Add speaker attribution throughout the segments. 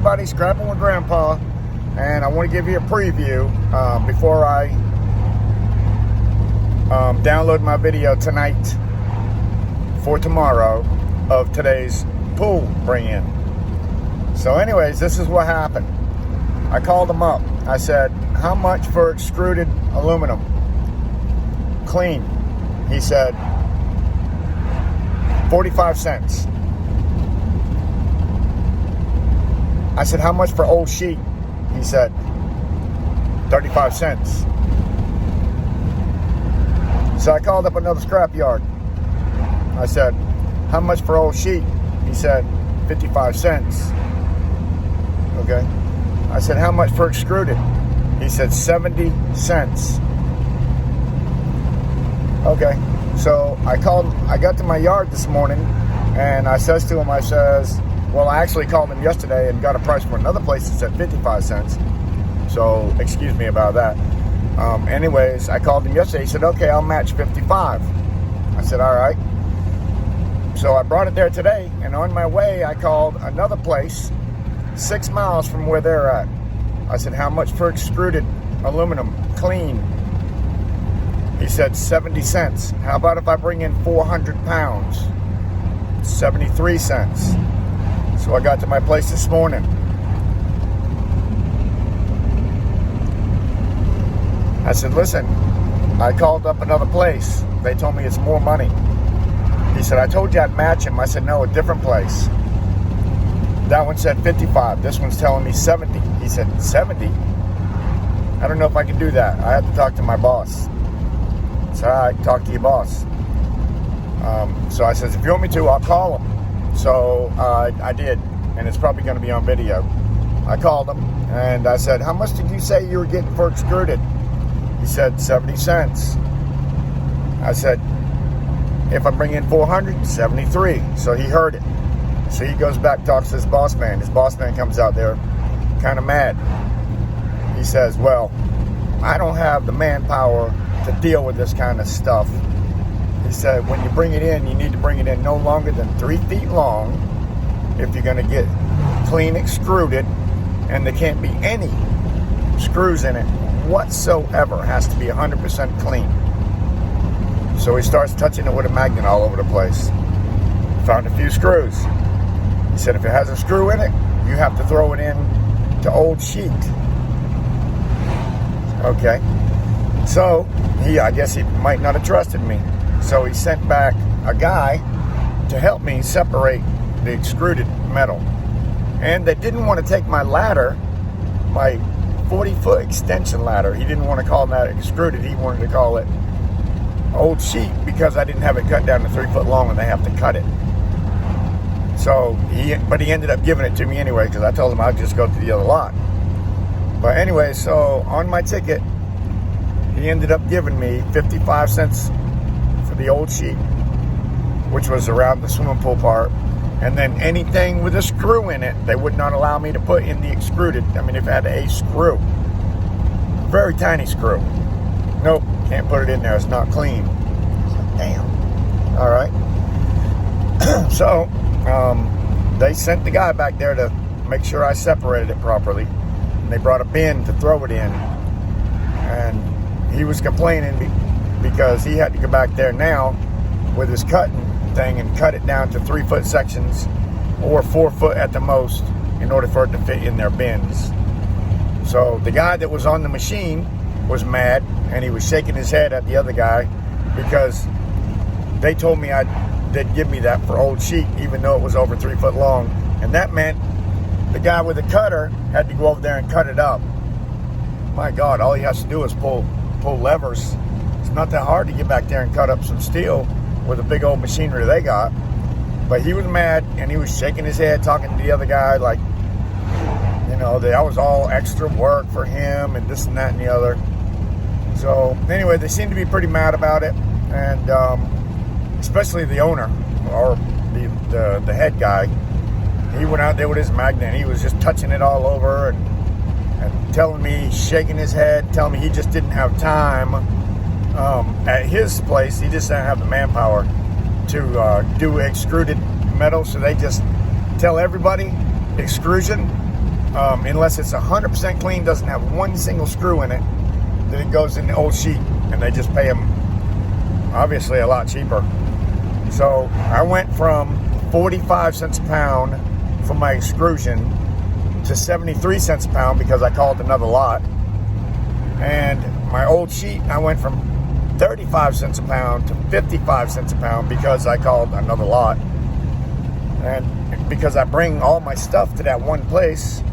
Speaker 1: everybody, Scrapping with Grandpa, and I want to give you a preview before I download my video tonight for tomorrow of today's pool bring-in. So anyways, this is what happened. I called him up. I said, how much for extruded aluminum? Clean. He said, 45 cents. I said, how much for old sheet? He said, 35 cents. So I called up another scrap yard. I said, how much for old sheet? He said, 55 cents. Okay. I said, how much for extruded? He said, 70 cents. Okay. So I got to my yard this morning, and I says to him, I says, well, I actually called him yesterday and got a price for another place that said 55 cents. So excuse me about that. Anyways, I called him yesterday. He said, okay, I'll match 55. I said, all right. So I brought it there today, and on my way, I called another place 6 miles from where they're at. I said, how much for extruded aluminum, clean? He said, 70 cents. How about if I bring in 400 pounds? 73 cents. So I got to my place this morning. I said, listen, I called up another place. They told me it's more money. He said, I told you I'd match him. I said, no, a different place. That one said 55. This one's telling me 70. He said, 70? I don't know if I can do that. I have to talk to my boss. So I talk to your boss. So I says, if you want me to, I'll call him. So I did, and it's probably going to be on video. I called him, and I said, how much did you say you were getting for extruded? He said, 70 cents. I said, if I bring in 400, 73. So he heard it. So he goes back, talks to his boss man. His boss man comes out there kind of mad. He says, well, I don't have the manpower to deal with this kind of stuff. He said, when you bring it in, you need to bring it in no longer than 3 feet long if you're going to get clean extruded, and there can't be any screws in it whatsoever. It has to be 100% clean. So he starts touching it with a magnet all over the place. Found a few screws. He said, if it has a screw in it, you have to throw it in to old sheet. Okay. So I guess he might not have trusted me. So he sent back a guy to help me separate the extruded metal. And they didn't want to take my ladder, my 40-foot extension ladder. He didn't want to call that extruded. He wanted to call it old sheet because I didn't have it cut down to 3 foot long and they have to cut it. So he ended up giving it to me anyway because I told him I'd just go to the other lot. But anyway, so on my ticket, he ended up giving me 55 cents for the old sheet, which was around the swimming pool part. And then anything with a screw in it, they would not allow me to put in the extruded. I mean, if it had a screw, very tiny screw. Nope, can't put it in there. It's not clean. Damn. All right. So they sent the guy back there to make sure I separated it properly. And they brought a bin to throw it in. And he was complaining because he had to go back there now with his cutting thing and cut it down to 3 foot sections or 4 foot at the most in order for it to fit in their bins. So the guy that was on the machine was mad, and he was shaking his head at the other guy because they told me they'd give me that for old sheet even though it was over 3 foot long, and that meant the guy with the cutter had to go over there and cut it up. My God, all he has to do is pull levers. It's not that hard to get back there and cut up some steel with a big old machinery they got. But he was mad, and he was shaking his head, talking to the other guy like, you know, that was all extra work for him and this and that and the other. So anyway, they seemed to be pretty mad about it, and especially the owner or the head guy. He went out there with his magnet. He was just touching it all over and telling me, shaking his head, telling me he just didn't have time. At his place, he just didn't have the manpower to do extruded metal, so they just tell everybody extrusion, unless it's 100% clean, doesn't have one single screw in it, then it goes in the old sheet, and they just pay them obviously a lot cheaper. So I went from 45 cents a pound for my extrusion to 73 cents a pound because I called another lot. And my old sheet, I went from 35 cents a pound to 55 cents a pound because I called another lot. And because I bring all my stuff to that one place,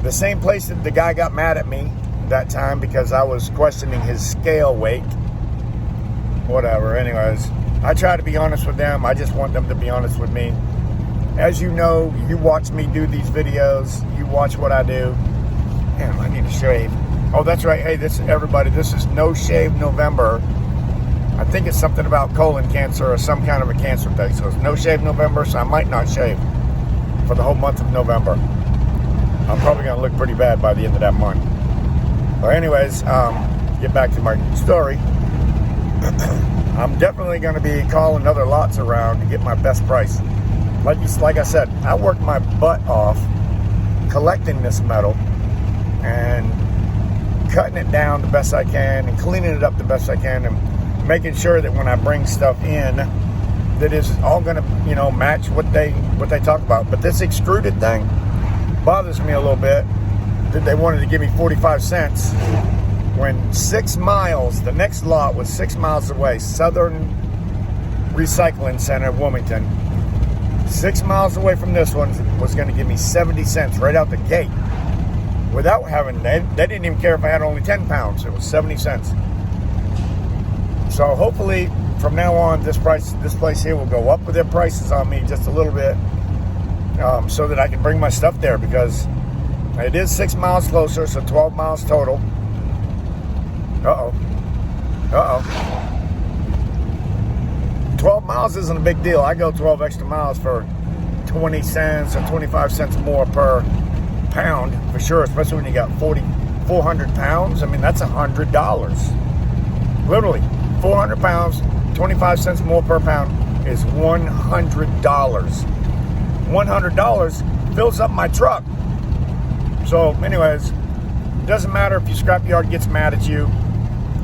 Speaker 1: the same place that the guy got mad at me that time because I was questioning his scale weight. Whatever, anyways. I try to be honest with them. I just want them to be honest with me. As you know, you watch me do these videos. You watch what I do. Damn, I need to shave. Oh, that's right. Hey, everybody, this is No Shave November. I think it's something about colon cancer or some kind of a cancer thing. So it's No Shave November, so I might not shave for the whole month of November. I'm probably going to look pretty bad by the end of that month. But anyways, get back to my story. I'm definitely going to be calling other lots around to get my best price. Like I said, I worked my butt off collecting this metal and cutting it down the best I can and cleaning it up the best I can and making sure that when I bring stuff in, that it's all going to, match what they talk about. But this extruded thing bothers me a little bit that they wanted to give me 45 cents when 6 miles, the next lot was 6 miles away, Southern Recycling Center, Wilmington. 6 miles away from this one was going to give me 70 cents right out the gate. Without having, they didn't even care if I had only 10 pounds. It was 70 cents. So hopefully from now on, this place here will go up with their prices on me just a little bit, so that I can bring my stuff there, because it is 6 miles closer, so 12 miles total. Uh-oh. 12 miles isn't a big deal. I go 12 extra miles for 20 cents or 25 cents more per pound, for sure, especially when you got 400 pounds. I mean, that's $100. Literally, 400 pounds, 25 cents more per pound is $100. $100 fills up my truck. So, anyways, it doesn't matter if your scrapyard gets mad at you.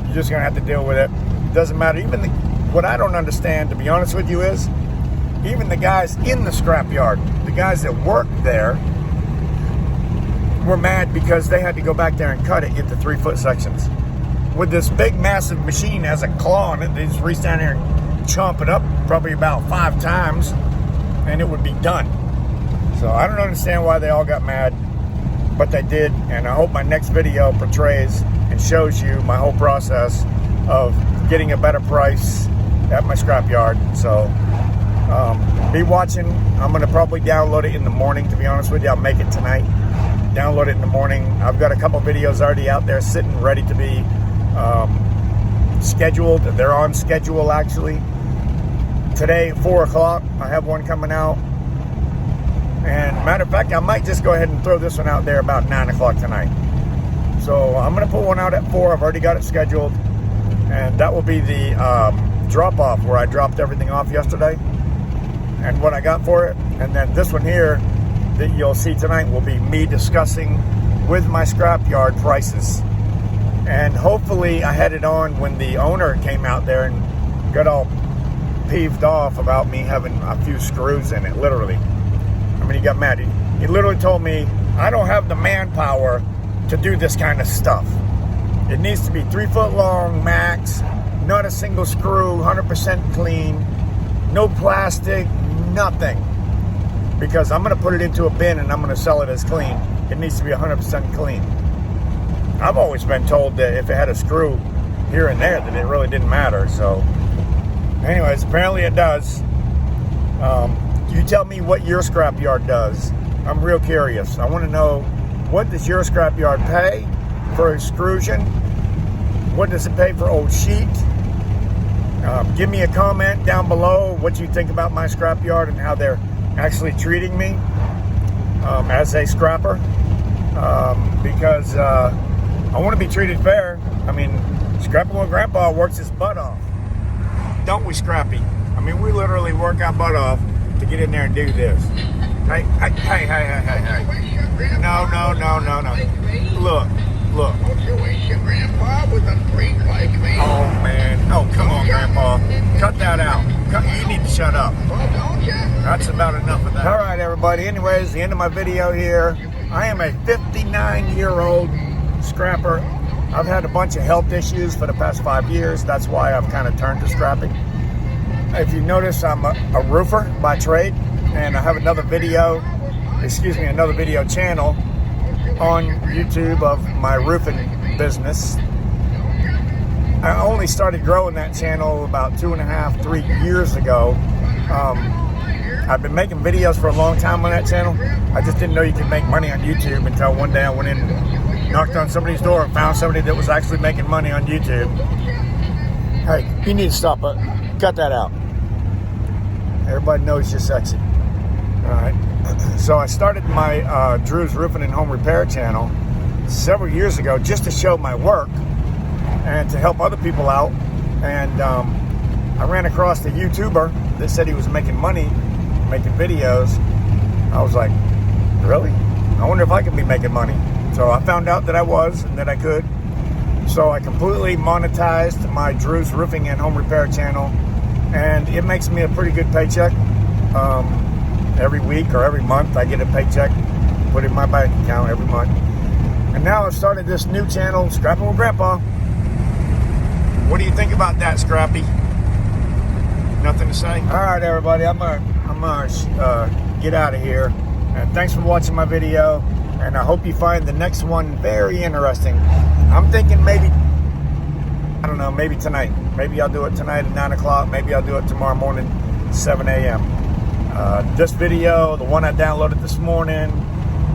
Speaker 1: You're just going to have to deal with it. It doesn't matter. What I don't understand, to be honest with you, is even the guys in the scrapyard, the guys that work there, were mad because they had to go back there and cut it into 3-foot sections. With this big, massive machine has a claw on it, they just reach down there and chomp it up probably about 5 times, and it would be done. So I don't understand why they all got mad, but they did, and I hope my next video portrays and shows you my whole process of getting a better price at my scrapyard. So be watching. I'm going to probably download it in the morning, to be honest with you. I'll make it tonight, download it in the morning. I've got a couple videos already out there sitting ready to be scheduled. They're on schedule, actually. Today at 4 o'clock, I have one coming out. And matter of fact, I might just go ahead and throw this one out there about 9 o'clock tonight. So I'm going to put one out at 4. I've already got it scheduled. And that will be the drop-off where I dropped everything off yesterday and what I got for it. And then this one here that you'll see tonight will be me discussing with my scrapyard prices. And hopefully I had it on when the owner came out there and got all peeved off about me having a few screws in it, literally. I mean, he got mad. He literally told me, I don't have the manpower to do this kind of stuff. It needs to be 3 foot long max, not a single screw, 100% clean, no plastic, nothing. Because I'm going to put it into a bin and I'm going to sell it as clean. It needs to be 100% clean. I've always been told that if it had a screw here and there, that it really didn't matter. So, anyways, apparently it does. You tell me what your scrapyard does. I'm real curious. I want to know, what does your scrapyard pay for extrusion? What does it pay for old sheet? Give me a comment down below what you think about my scrapyard and how they're actually treating me as a scrapper, because I want to be treated fair. I mean, Scrappy Little Grandpa works his butt off. Don't we, Scrappy? I mean, we literally work our butt off to get in there and do this. Hey, hey, hey, hey, hey, hey. No. Look.
Speaker 2: Don't you wish your grandpa was a freak like me?
Speaker 1: Oh, man. Oh, come on, Grandpa. Cut that out. You need to shut up.
Speaker 2: Well, don't you?
Speaker 1: That's about enough of that. All right, everybody. Anyways, the end of my video here. I am a 59-year-old scrapper. I've had a bunch of health issues for the past 5 years. That's why I've kind of turned to scrapping. If you notice, I'm a roofer by trade, and I have another video channel on YouTube of my roofing business. I only started growing that channel about 2.5, 3 years ago. I've been making videos for a long time on that channel. I just didn't know you could make money on YouTube until one day I went in and knocked on somebody's door and found somebody that was actually making money on YouTube. Hey, you need to stop it. Cut that out. Everybody knows you're sexy. All right. So I started my Drew's Roofing and Home Repair channel several years ago just to show my work and to help other people out. And I ran across a YouTuber that said he was making money making videos. I was like, really? I wonder if I could be making money. So I found out that I was and that I could. So I completely monetized my Drew's Roofing and Home Repair channel, and it makes me a pretty good paycheck. Every week or every month I get a paycheck, put it in my bank account every month. And now I've started this new channel, Scrapping with Grandpa. What do you think about that, Scrappy? Nothing to say? All right, everybody, I'm gonna get out of here. And thanks for watching my video, and I hope you find the next one very interesting. I'm thinking maybe, I don't know, maybe tonight. Maybe I'll do it tonight at 9 o'clock. Maybe I'll do it tomorrow morning, 7 a.m. This video, the one I downloaded this morning,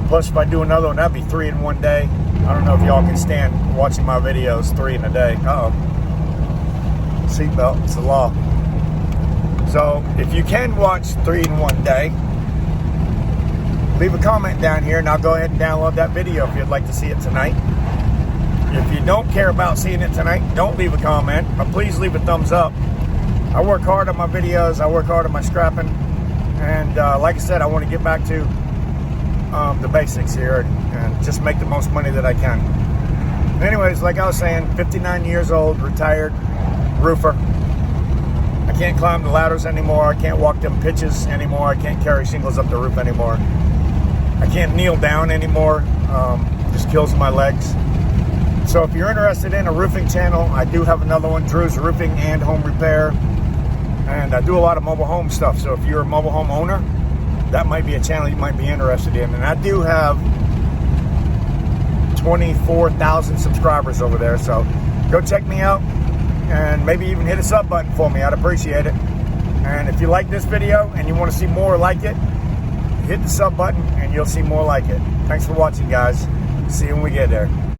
Speaker 1: plus if I do another one, that'd be 3 in one day. I don't know if y'all can stand watching my videos 3 in a day. Seatbelt, it's the law. So if you can watch 3 in one day, leave a comment down here and I'll go ahead and download that video if you'd like to see it tonight. If you don't care about seeing it tonight, don't leave a comment, but please leave a thumbs up. I work hard on my videos, I work hard on my scrapping, and like I said, I want to get back to the basics here and just make the most money that I can. Anyways, like I was saying, 59 years old, retired roofer. I can't climb the ladders anymore. I can't walk them pitches anymore. I can't carry shingles up the roof anymore. I can't kneel down anymore. Just kills my legs. So if you're interested in a roofing channel, I do have another one, Drew's Roofing and Home Repair. And I do a lot of mobile home stuff. So if you're a mobile home owner, that might be a channel you might be interested in. And I do have 24,000 subscribers over there. So go check me out and maybe even hit a sub button for me. I'd appreciate it. And if you like this video and you want to see more like it, hit the sub button and you'll see more like it. Thanks for watching, guys. See you when we get there.